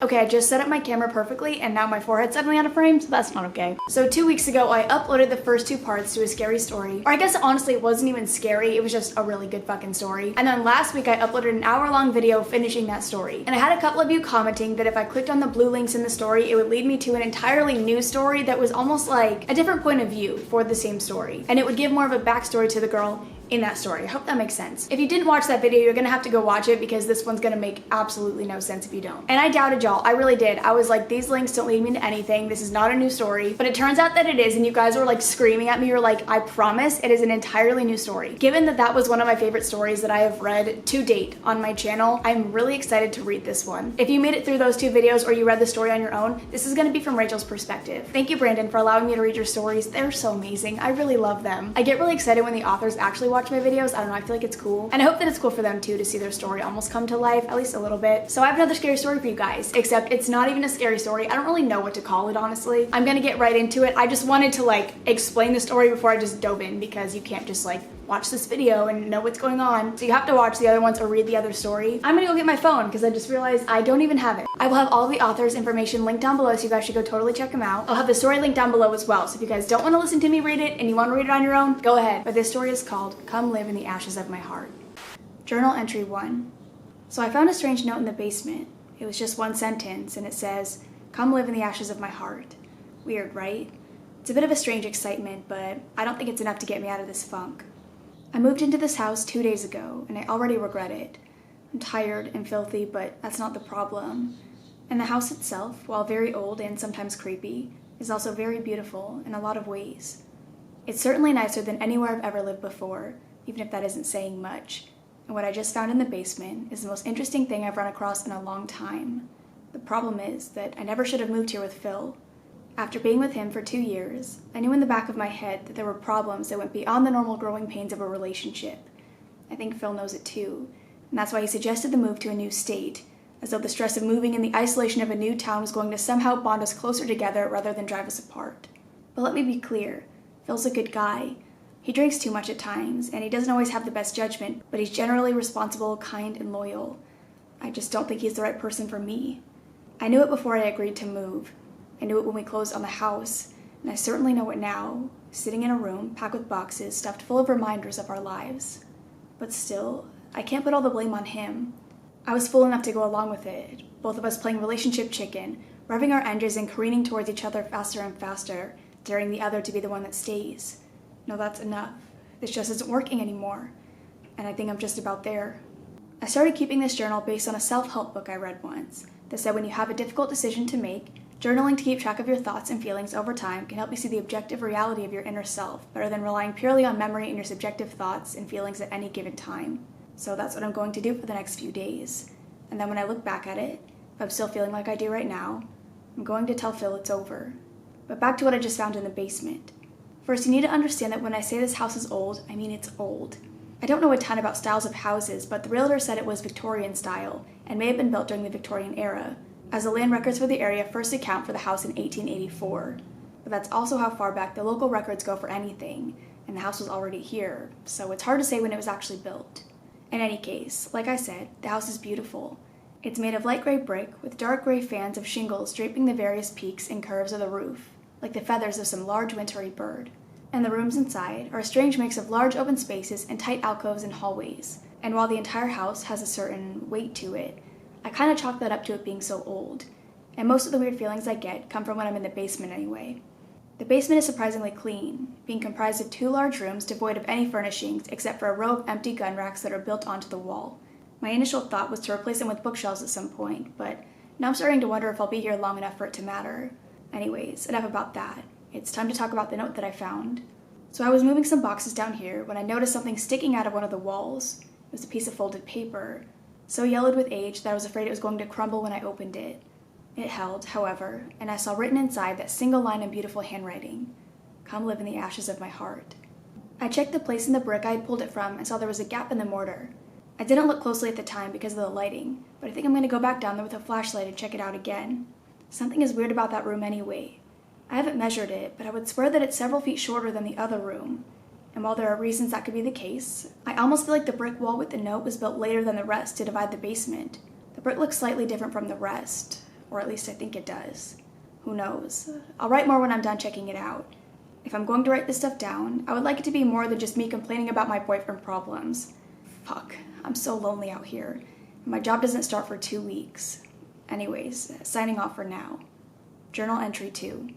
Okay, I just set up my camera perfectly and now my forehead's suddenly out of frame, so that's not okay. So 2 weeks ago, I uploaded the first 2 parts to a scary story. Or I guess honestly, it wasn't even scary, it was just a really good fucking story. And then last week, I uploaded an hour-long video finishing that story. And I had a couple of you commenting that if I clicked on the blue links in the story, it would lead me to an entirely new story that was almost like a different point of view for the same story. And it would give more of a backstory to the girl in that story. I hope that makes sense. If you didn't watch that video, you're gonna have to go watch it because this one's gonna make absolutely no sense if you don't. And I doubted y'all, I really did. I was like, these links don't lead me to anything. This is not a new story. But it turns out that it is, and you guys were like screaming at me. You're like, I promise it is an entirely new story. Given that that was one of my favorite stories that I have read to date on my channel, I'm really excited to read this one. If you made it through those 2 videos or you read the story on your own, this is gonna be from Rachel's perspective. Thank you, Brandon, for allowing me to read your stories. They're so amazing. I really love them. I get really excited when the authors actually watch my videos. I don't know, I feel like it's cool. And I hope that it's cool for them too to see their story almost come to life, at least a little bit. So I have another scary story for you guys, except it's not even a scary story. I don't really know what to call it, honestly. I'm gonna get right into it. I just wanted to like explain the story before I just dove in because you can't just like watch this video and know what's going on. So you have to watch the other ones or read the other story. I'm gonna go get my phone because I just realized I don't even have it. I will have all the authors' information linked down below, so you guys should go totally check them out. I'll have the story linked down below as well. So if you guys don't want to listen to me read it and you want to read it on your own, go ahead. But this story is called Come Live in the Ashes of My Heart. Journal entry 1. So I found a strange note in the basement. It was just one sentence and it says, "Come live in the ashes of my heart." Weird, right? It's a bit of a strange excitement, but I don't think it's enough to get me out of this funk. I moved into this house 2 days ago, and I already regret it. I'm tired and filthy, but that's not the problem. And the house itself, while very old and sometimes creepy, is also very beautiful in a lot of ways. It's certainly nicer than anywhere I've ever lived before, even if that isn't saying much. And what I just found in the basement is the most interesting thing I've run across in a long time. The problem is that I never should have moved here with Phil. After being with him for 2 years, I knew in the back of my head that there were problems that went beyond the normal growing pains of a relationship. I think Phil knows it too, and that's why he suggested the move to a new state, as though the stress of moving in the isolation of a new town was going to somehow bond us closer together rather than drive us apart. But let me be clear, Phil's a good guy. He drinks too much at times, and he doesn't always have the best judgment, but he's generally responsible, kind, and loyal. I just don't think he's the right person for me. I knew it before I agreed to move. I knew it when we closed on the house, and I certainly know it now, sitting in a room packed with boxes stuffed full of reminders of our lives. But still, I can't put all the blame on him. I was fool enough to go along with it, both of us playing relationship chicken, revving our engines and careening towards each other faster and faster, daring the other to be the one that stays. No, that's enough. This just isn't working anymore, and I think I'm just about there. I started keeping this journal based on a self-help book I read once that said when you have a difficult decision to make, journaling to keep track of your thoughts and feelings over time can help you see the objective reality of your inner self, better than relying purely on memory and your subjective thoughts and feelings at any given time. So that's what I'm going to do for the next few days. And then when I look back at it, if I'm still feeling like I do right now, I'm going to tell Phil it's over. But back to what I just found in the basement. First, you need to understand that when I say this house is old, I mean it's old. I don't know a ton about styles of houses, but the realtor said it was Victorian style and may have been built during the Victorian era, as the land records for the area first account for the house in 1884. But that's also how far back the local records go for anything, and the house was already here, so it's hard to say when it was actually built. In any case, like I said, the house is beautiful. It's made of light gray brick with dark gray fans of shingles draping the various peaks and curves of the roof, like the feathers of some large wintry bird. And the rooms inside are a strange mix of large open spaces and tight alcoves and hallways. And while the entire house has a certain weight to it, I kind of chalk that up to it being so old, and most of the weird feelings I get come from when I'm in the basement anyway. The basement is surprisingly clean, being comprised of 2 large rooms devoid of any furnishings except for a row of empty gun racks that are built onto the wall. My initial thought was to replace them with bookshelves at some point, but now I'm starting to wonder if I'll be here long enough for it to matter. Anyways, enough about that. It's time to talk about the note that I found. So I was moving some boxes down here when I noticed something sticking out of one of the walls. It was a piece of folded paper, so yellowed with age that I was afraid it was going to crumble when I opened it. It held, however, and I saw written inside that single line in beautiful handwriting, "Come live in the ashes of my heart." I checked the place in the brick I had pulled it from and saw there was a gap in the mortar. I didn't look closely at the time because of the lighting, but I think I'm going to go back down there with a flashlight and check it out again. Something is weird about that room anyway. I haven't measured it, but I would swear that it's several feet shorter than the other room. And while there are reasons that could be the case, I almost feel like the brick wall with the note was built later than the rest to divide the basement. The brick looks slightly different from the rest. or at least I think it does. Who knows? I'll write more when I'm done checking it out. If I'm going to write this stuff down, I would like it to be more than just me complaining about my boyfriend problems. Fuck, I'm so lonely out here. My job doesn't start for 2 weeks. Anyways, signing off for now. Journal entry 2.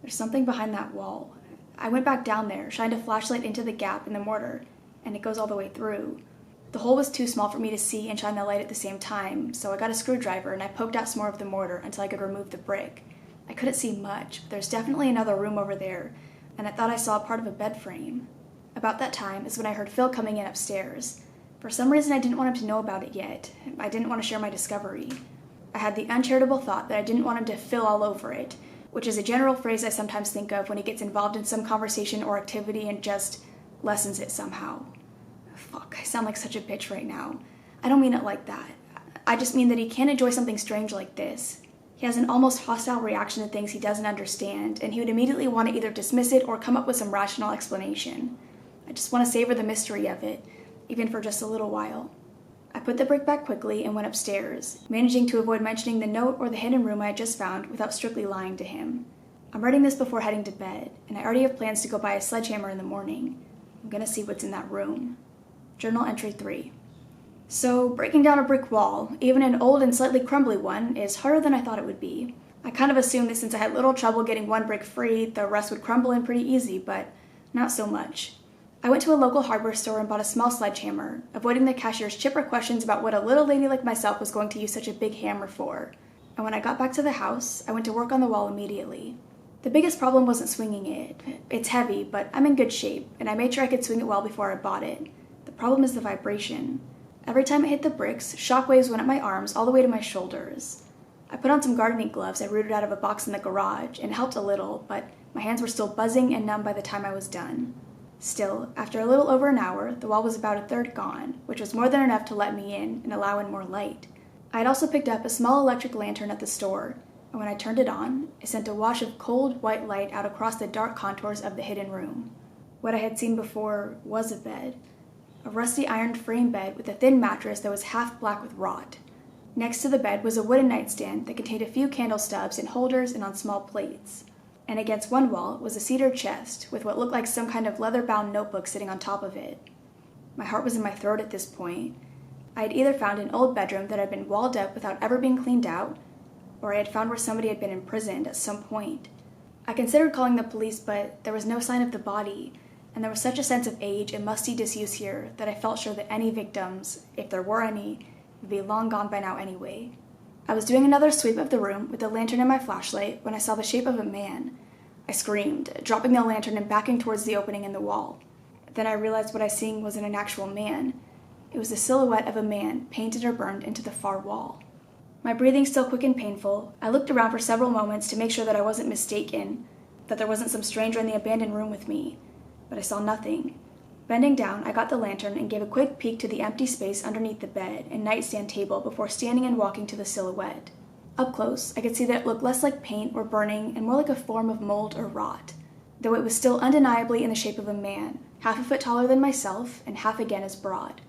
There's something behind that wall. I went back down there, shined a flashlight into the gap in the mortar, and it goes all the way through. The hole was too small for me to see and shine the light at the same time, so I got a screwdriver and I poked out some more of the mortar until I could remove the brick. I couldn't see much, but there's definitely another room over there, and I thought I saw part of a bed frame. About that time is when I heard Phil coming in upstairs. For some reason I didn't want him to know about it yet. I didn't want to share my discovery. I had the uncharitable thought that I didn't want him to Phil all over it, which is a general phrase I sometimes think of when he gets involved in some conversation or activity and just lessens it somehow. Fuck, I sound like such a bitch right now. I don't mean it like that. I just mean that he can't enjoy something strange like this. He has an almost hostile reaction to things he doesn't understand, and he would immediately want to either dismiss it or come up with some rational explanation. I just want to savor the mystery of it, even for just a little while. I put the brick back quickly and went upstairs, managing to avoid mentioning the note or the hidden room I had just found without strictly lying to him. I'm writing this before heading to bed, and I already have plans to go buy a sledgehammer in the morning. I'm gonna see what's in that room. Journal entry 3. So, breaking down a brick wall, even an old and slightly crumbly one, is harder than I thought it would be. I kind of assumed that since I had little trouble getting one brick free, the rest would crumble in pretty easy, but not so much. I went to a local hardware store and bought a small sledgehammer, avoiding the cashier's chipper questions about what a little lady like myself was going to use such a big hammer for. And when I got back to the house, I went to work on the wall immediately. The biggest problem wasn't swinging it. It's heavy, but I'm in good shape, and I made sure I could swing it well before I bought it. The problem is the vibration. Every time it hit the bricks, shockwaves went up my arms all the way to my shoulders. I put on some gardening gloves I rooted out of a box in the garage, and it helped a little, but my hands were still buzzing and numb by the time I was done. Still, after a little over an hour, the wall was about a third gone, which was more than enough to let me in and allow in more light. I had also picked up a small electric lantern at the store, and when I turned it on, it sent a wash of cold, white light out across the dark contours of the hidden room. What I had seen before was a bed. A rusty iron frame bed with a thin mattress that was half black with rot. Next to the bed was a wooden nightstand that contained a few candle stubs in holders and on small plates. And against one wall was a cedar chest with what looked like some kind of leather-bound notebook sitting on top of it. My heart was in my throat at this point. I had either found an old bedroom that had been walled up without ever being cleaned out, or I had found where somebody had been imprisoned at some point. I considered calling the police, but there was no sign of the body, and there was such a sense of age and musty disuse here that I felt sure that any victims, if there were any, would be long gone by now anyway. I was doing another sweep of the room with the lantern and my flashlight when I saw the shape of a man. I screamed, dropping the lantern and backing towards the opening in the wall. Then I realized what I was seeing wasn't an actual man. It was the silhouette of a man painted or burned into the far wall. My breathing still quick and painful, I looked around for several moments to make sure that I wasn't mistaken, that there wasn't some stranger in the abandoned room with me, but I saw nothing. Bending down, I got the lantern and gave a quick peek to the empty space underneath the bed and nightstand table before standing and walking to the silhouette. Up close, I could see that it looked less like paint or burning and more like a form of mold or rot, though it was still undeniably in the shape of a man, half a foot taller than myself and half again as broad.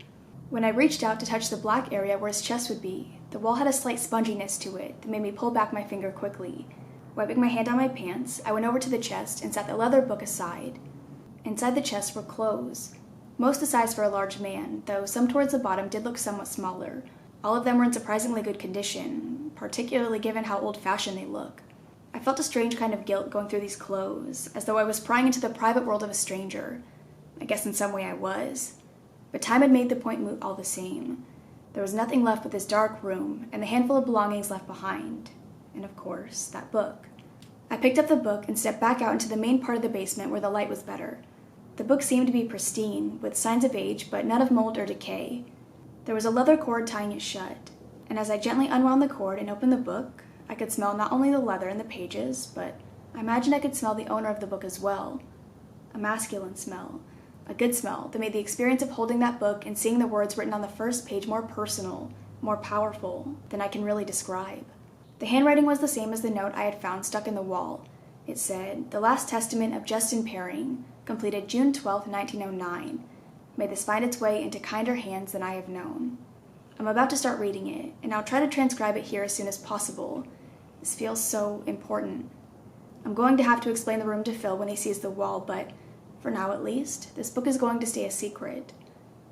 When I reached out to touch the black area where his chest would be, the wall had a slight sponginess to it that made me pull back my finger quickly. Wiping my hand on my pants, I went over to the chest and set the leather book aside. Inside the chest were clothes, most the size for a large man, though some towards the bottom did look somewhat smaller. All of them were in surprisingly good condition, particularly given how old-fashioned they look. I felt a strange kind of guilt going through these clothes, as though I was prying into the private world of a stranger. I guess in some way I was. But time had made the point moot all the same. There was nothing left but this dark room, and the handful of belongings left behind. And of course, that book. I picked up the book and stepped back out into the main part of the basement where the light was better. The book seemed to be pristine, with signs of age, but none of mold or decay. There was a leather cord tying it shut, and as I gently unwound the cord and opened the book, I could smell not only the leather in the pages, but I imagined I could smell the owner of the book as well. A masculine smell, a good smell that made the experience of holding that book and seeing the words written on the first page more personal, more powerful than I can really describe. The handwriting was the same as the note I had found stuck in the wall. It said, "The Last Testament of Justin Perring, completed June 12, 1909. May this find its way into kinder hands than I have known." I'm about to start reading it, and I'll try to transcribe it here as soon as possible, This feels so important. I'm going to have to explain the room to Phil when he sees the wall, but for now at least, this book is going to stay a secret.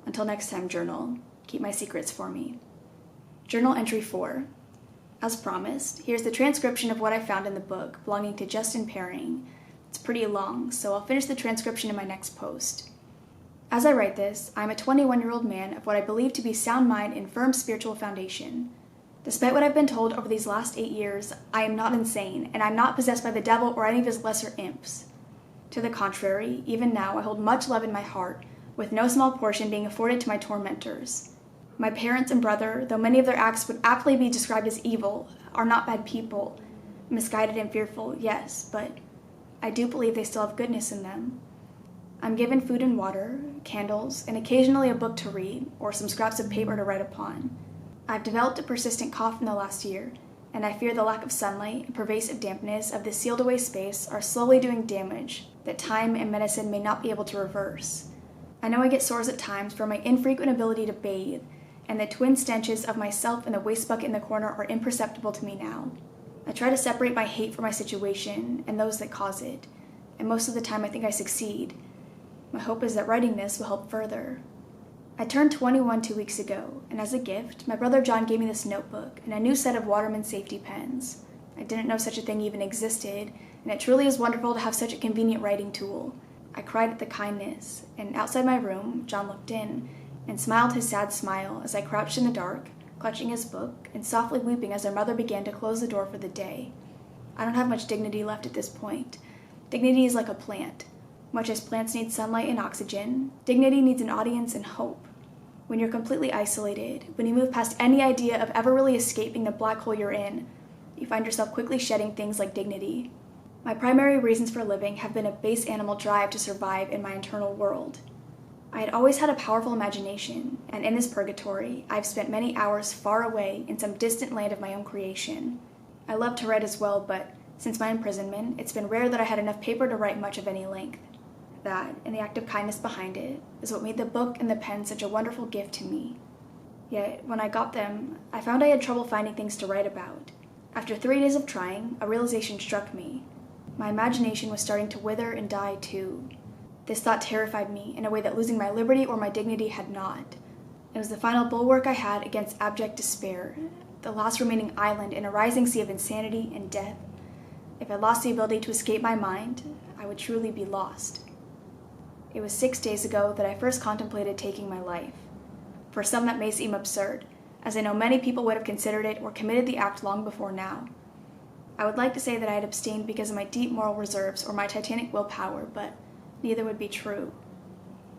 Until next time, journal, keep my secrets for me. Journal entry 4. As promised, here's the transcription of what I found in the book belonging to Justin Paring. It's pretty long, so I'll finish the transcription in my next post. As I write this, I'm a 21-year-old man of what I believe to be sound mind and firm spiritual foundation. Despite what I've been told over these last 8 years, I am not insane, and I'm not possessed by the devil or any of his lesser imps. To the contrary, even now I hold much love in my heart, with no small portion being afforded to my tormentors. My parents and brother, though many of their acts would aptly be described as evil, are not bad people. Misguided and fearful, yes, but I do believe they still have goodness in them. I'm given food and water, candles, and occasionally a book to read, or some scraps of paper to write upon. I've developed a persistent cough in the last year, and I fear the lack of sunlight and pervasive dampness of this sealed away space are slowly doing damage that time and medicine may not be able to reverse. I know I get sores at times for my infrequent ability to bathe, and the twin stenches of myself and the waste bucket in the corner are imperceptible to me now. I try to separate my hate from my situation and those that cause it, and most of the time I think I succeed. My hope is that writing this will help further. I turned 21 2 weeks ago, and as a gift, my brother John gave me this notebook and a new set of Waterman safety pens. I didn't know such a thing even existed, and it truly is wonderful to have such a convenient writing tool. I cried at the kindness, and outside my room, John looked in and smiled his sad smile as I crouched in the dark, clutching his book and softly weeping as our mother began to close the door for the day. I don't have much dignity left at this point. Dignity is like a plant. Much as plants need sunlight and oxygen, dignity needs an audience and hope. When you're completely isolated, when you move past any idea of ever really escaping the black hole you're in, you find yourself quickly shedding things like dignity. My primary reasons for living have been a base animal drive to survive in my internal world. I had always had a powerful imagination, and in this purgatory, I've spent many hours far away in some distant land of my own creation. I love to write as well, but since my imprisonment, it's been rare that I had enough paper to write much of any length. That, and the act of kindness behind it, is what made the book and the pen such a wonderful gift to me. Yet, when I got them, I found I had trouble finding things to write about. After 3 days of trying, a realization struck me. My imagination was starting to wither and die too. This thought terrified me in a way that losing my liberty or my dignity had not. It was the final bulwark I had against abject despair, the last remaining island in a rising sea of insanity and death. If I lost the ability to escape my mind, I would truly be lost. It was 6 days ago that I first contemplated taking my life. For some that may seem absurd, as I know many people would have considered it or committed the act long before now. I would like to say that I had abstained because of my deep moral reserves or my titanic willpower, but neither would be true.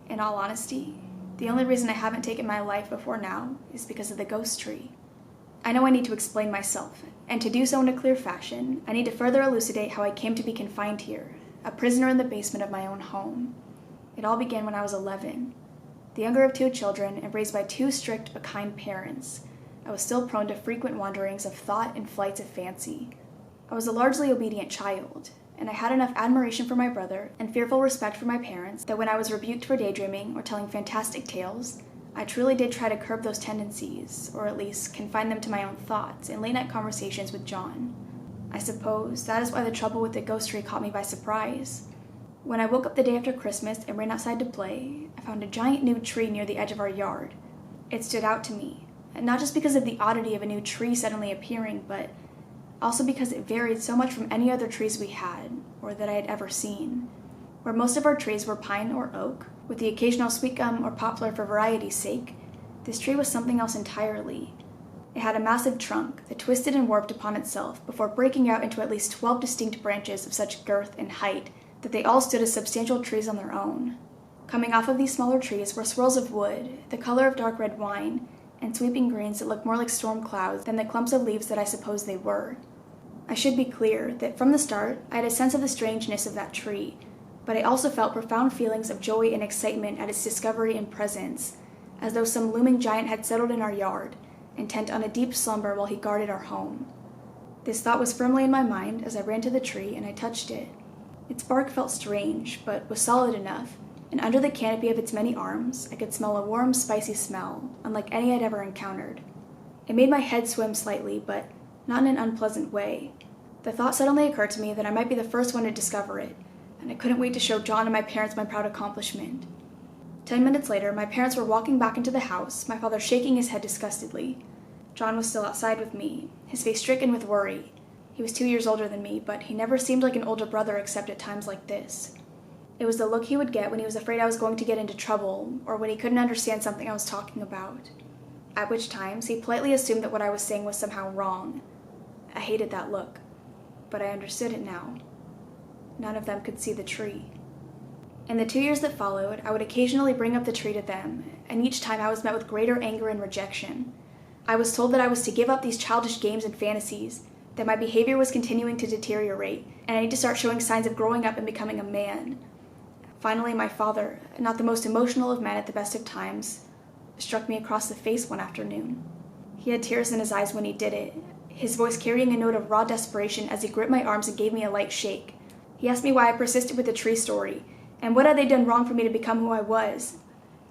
In all honesty, the only reason I haven't taken my life before now is because of the ghost tree. I know I need to explain myself, and to do so in a clear fashion, I need to further elucidate how I came to be confined here, a prisoner in the basement of my own home. It all began when I was 11. The younger of 2 children and raised by 2 strict but kind parents, I was still prone to frequent wanderings of thought and flights of fancy. I was a largely obedient child, and I had enough admiration for my brother and fearful respect for my parents that when I was rebuked for daydreaming or telling fantastic tales, I truly did try to curb those tendencies, or at least confine them to my own thoughts in late-night conversations with John. I suppose that is why the trouble with the ghost tree caught me by surprise. When I woke up the day after Christmas and ran outside to play, I found a giant new tree near the edge of our yard. It stood out to me, not just because of the oddity of a new tree suddenly appearing, but also because it varied so much from any other trees we had, or that I had ever seen. Where most of our trees were pine or oak, with the occasional sweet gum or poplar for variety's sake, this tree was something else entirely. It had a massive trunk that twisted and warped upon itself before breaking out into at least 12 distinct branches of such girth and height that they all stood as substantial trees on their own. Coming off of these smaller trees were swirls of wood, the color of dark red wine, and sweeping greens that looked more like storm clouds than the clumps of leaves that I supposed they were. I should be clear that from the start, I had a sense of the strangeness of that tree, but I also felt profound feelings of joy and excitement at its discovery and presence, as though some looming giant had settled in our yard, intent on a deep slumber while he guarded our home. This thought was firmly in my mind as I ran to the tree and I touched it. Its bark felt strange, but was solid enough, and under the canopy of its many arms, I could smell a warm, spicy smell, unlike any I'd ever encountered. It made my head swim slightly, but not in an unpleasant way. The thought suddenly occurred to me that I might be the first one to discover it, and I couldn't wait to show John and my parents my proud accomplishment. 10 minutes later, my parents were walking back into the house, my father shaking his head disgustedly. John was still outside with me, his face stricken with worry. He was 2 years older than me, but he never seemed like an older brother except at times like this. It was the look he would get when he was afraid I was going to get into trouble, or when he couldn't understand something I was talking about. At which times, he politely assumed that what I was saying was somehow wrong. I hated that look, but I understood it now. None of them could see the tree. In the 2 years that followed, I would occasionally bring up the tree to them, and each time I was met with greater anger and rejection. I was told that I was to give up these childish games and fantasies, that my behavior was continuing to deteriorate, and I need to start showing signs of growing up and becoming a man. Finally, my father, not the most emotional of men at the best of times, struck me across the face one afternoon. He had tears in his eyes when he did it, his voice carrying a note of raw desperation as he gripped my arms and gave me a light shake. He asked me why I persisted with the tree story, and what had they done wrong for me to become who I was?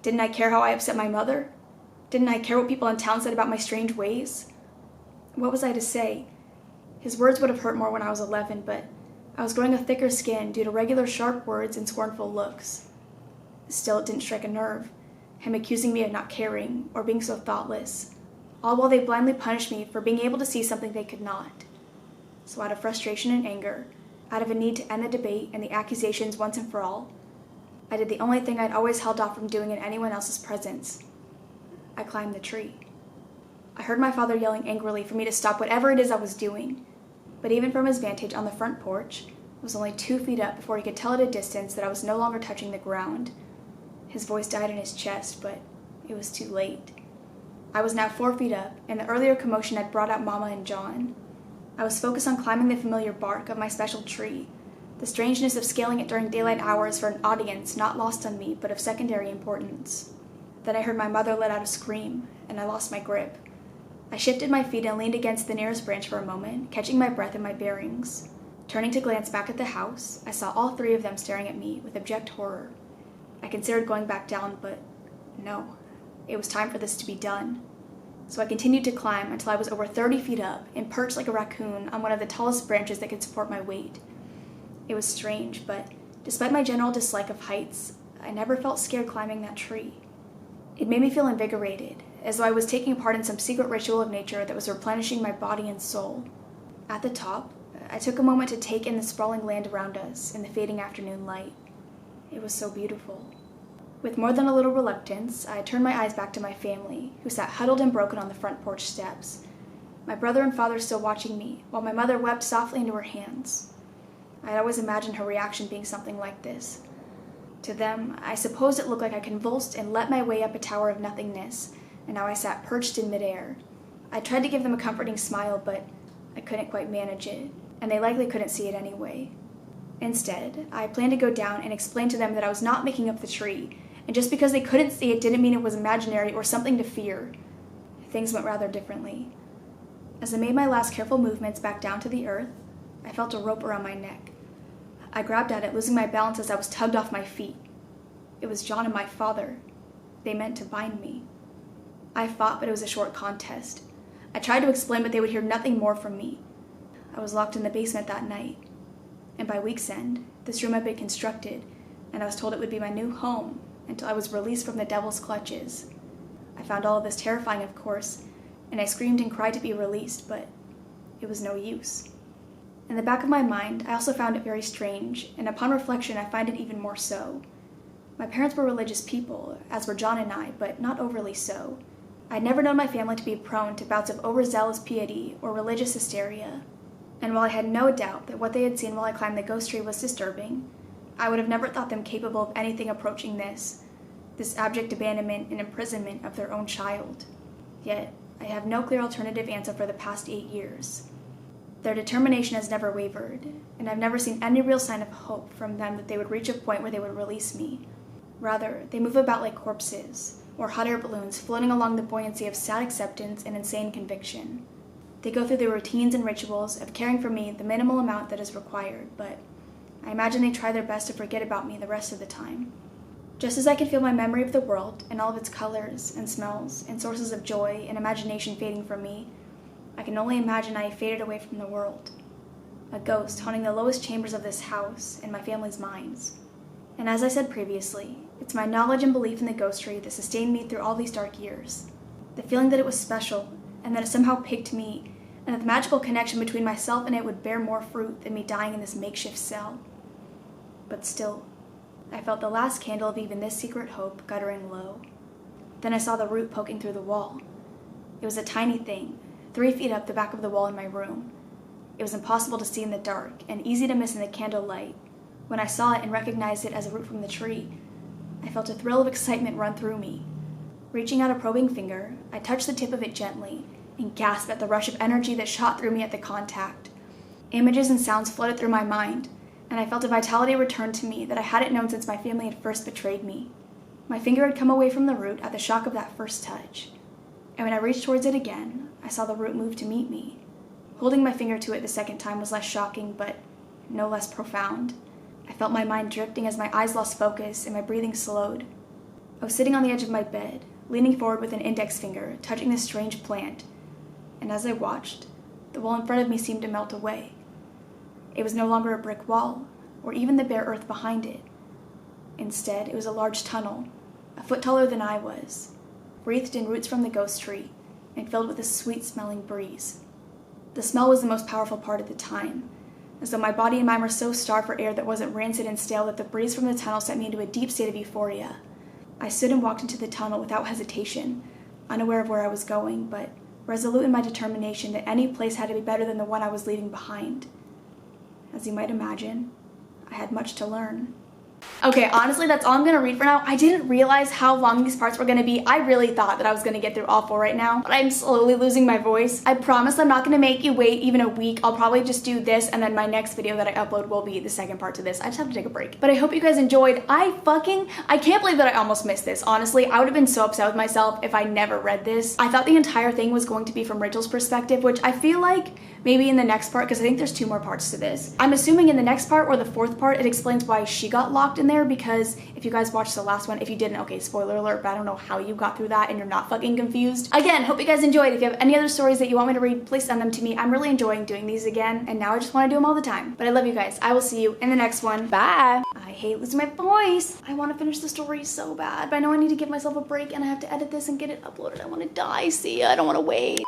Didn't I care how I upset my mother? Didn't I care what people in town said about my strange ways? What was I to say? His words would have hurt more when I was 11, but I was growing a thicker skin due to regular sharp words and scornful looks. Still, it didn't strike a nerve, him accusing me of not caring or being so thoughtless, all while they blindly punished me for being able to see something they could not. So out of frustration and anger, out of a need to end the debate and the accusations once and for all, I did the only thing I'd always held off from doing in anyone else's presence. I climbed the tree. I heard my father yelling angrily for me to stop whatever it is I was doing, but even from his vantage on the front porch, I was only 2 feet up before he could tell at a distance that I was no longer touching the ground. His voice died in his chest, but it was too late. I was now 4 feet up, and the earlier commotion had brought out Mama and John. I was focused on climbing the familiar bark of my special tree, the strangeness of scaling it during daylight hours for an audience not lost on me but of secondary importance. Then I heard my mother let out a scream, and I lost my grip. I shifted my feet and leaned against the nearest branch for a moment, catching my breath and my bearings. Turning to glance back at the house, I saw all 3 of them staring at me with abject horror. I considered going back down, but no, it was time for this to be done. So I continued to climb until I was over 30 feet up and perched like a raccoon on one of the tallest branches that could support my weight. It was strange, but despite my general dislike of heights, I never felt scared climbing that tree. It made me feel invigorated, as though I was taking part in some secret ritual of nature that was replenishing my body and soul. At the top, I took a moment to take in the sprawling land around us in the fading afternoon light. It was so beautiful. With more than a little reluctance, I turned my eyes back to my family, who sat huddled and broken on the front porch steps. My brother and father still watching me, while my mother wept softly into her hands. I had always imagined her reaction being something like this. To them, I suppose it looked like I convulsed and let my way up a tower of nothingness, and now I sat perched in midair. I tried to give them a comforting smile, but I couldn't quite manage it, and they likely couldn't see it anyway. Instead, I planned to go down and explain to them that I was not making up the tree, and just because they couldn't see it didn't mean it was imaginary or something to fear. Things went rather differently. As I made my last careful movements back down to the earth, I felt a rope around my neck. I grabbed at it, losing my balance as I was tugged off my feet. It was John and my father. They meant to bind me. I fought, but it was a short contest. I tried to explain, but they would hear nothing more from me. I was locked in the basement that night, and by week's end, this room had been constructed, and I was told it would be my new home until I was released from the devil's clutches. I found all of this terrifying, of course, and I screamed and cried to be released, but it was no use. In the back of my mind, I also found it very strange, and upon reflection, I find it even more so. My parents were religious people, as were John and I, but not overly so. I'd never known my family to be prone to bouts of overzealous piety or religious hysteria, and while I had no doubt that what they had seen while I climbed the ghost tree was disturbing, I would have never thought them capable of anything approaching this abject abandonment and imprisonment of their own child. Yet, I have no clear alternative answer for the past 8 years. Their determination has never wavered, and I've never seen any real sign of hope from them that they would reach a point where they would release me. Rather, they move about like corpses, or hot air balloons floating along the buoyancy of sad acceptance and insane conviction. They go through the routines and rituals of caring for me the minimal amount that is required, but I imagine they try their best to forget about me the rest of the time. Just as I can feel my memory of the world and all of its colors and smells and sources of joy and imagination fading from me, I can only imagine I faded away from the world. A ghost haunting the lowest chambers of this house and my family's minds. And as I said previously, it's my knowledge and belief in the ghostry that sustained me through all these dark years. The feeling that it was special, and that it somehow picked me, and that the magical connection between myself and it would bear more fruit than me dying in this makeshift cell. But still, I felt the last candle of even this secret hope guttering low. Then I saw the root poking through the wall. It was a tiny thing, 3 feet up the back of the wall in my room. It was impossible to see in the dark, and easy to miss in the candle light. When I saw it and recognized it as a root from the tree, I felt a thrill of excitement run through me. Reaching out a probing finger, I touched the tip of it gently, and gasped at the rush of energy that shot through me at the contact. Images and sounds flooded through my mind, and I felt a vitality return to me that I hadn't known since my family had first betrayed me. My finger had come away from the root at the shock of that first touch, and when I reached towards it again, I saw the root move to meet me. Holding my finger to it the second time was less shocking, but no less profound. I felt my mind drifting as my eyes lost focus and my breathing slowed. I was sitting on the edge of my bed, leaning forward with an index finger, touching this strange plant, and as I watched, the wall in front of me seemed to melt away. It was no longer a brick wall, or even the bare earth behind it. Instead, it was a large tunnel, a foot taller than I was, wreathed in roots from the ghost tree, and filled with a sweet-smelling breeze. The smell was the most powerful part of the time, as though my body and mind were so starved for air that wasn't rancid and stale that the breeze from the tunnel sent me into a deep state of euphoria. I stood and walked into the tunnel without hesitation, unaware of where I was going, but resolute in my determination that any place had to be better than the one I was leaving behind. As you might imagine, I had much to learn. Okay, honestly, that's all I'm gonna read for now. I didn't realize how long these parts were gonna be. I really thought that I was gonna get through all 4 right now, but I'm slowly losing my voice. I promise I'm not gonna make you wait even a week. I'll probably just do this, and then my next video that I upload will be the second part to this. I just have to take a break. But I hope you guys enjoyed. I can't believe that I almost missed this. Honestly, I would have been so upset with myself if I never read this. I thought the entire thing was going to be from Rachel's perspective, which I feel like maybe in the next part, because I think there's 2 more parts to this. I'm assuming in the next part or the 4th part, it explains why she got locked in there, because if you guys watched the last one, if you didn't, okay, spoiler alert, but I don't know how you got through that and you're not fucking confused. Again, hope you guys enjoyed. If you have any other stories that you want me to read, please send them to me. I'm really enjoying doing these again, and now I just want to do them all the time. But I love you guys. I will see you in the next one. Bye. I hate losing my voice. I want to finish the story so bad, but I know I need to give myself a break and I have to edit this and get it uploaded. I want to die. See ya. I don't want to wait.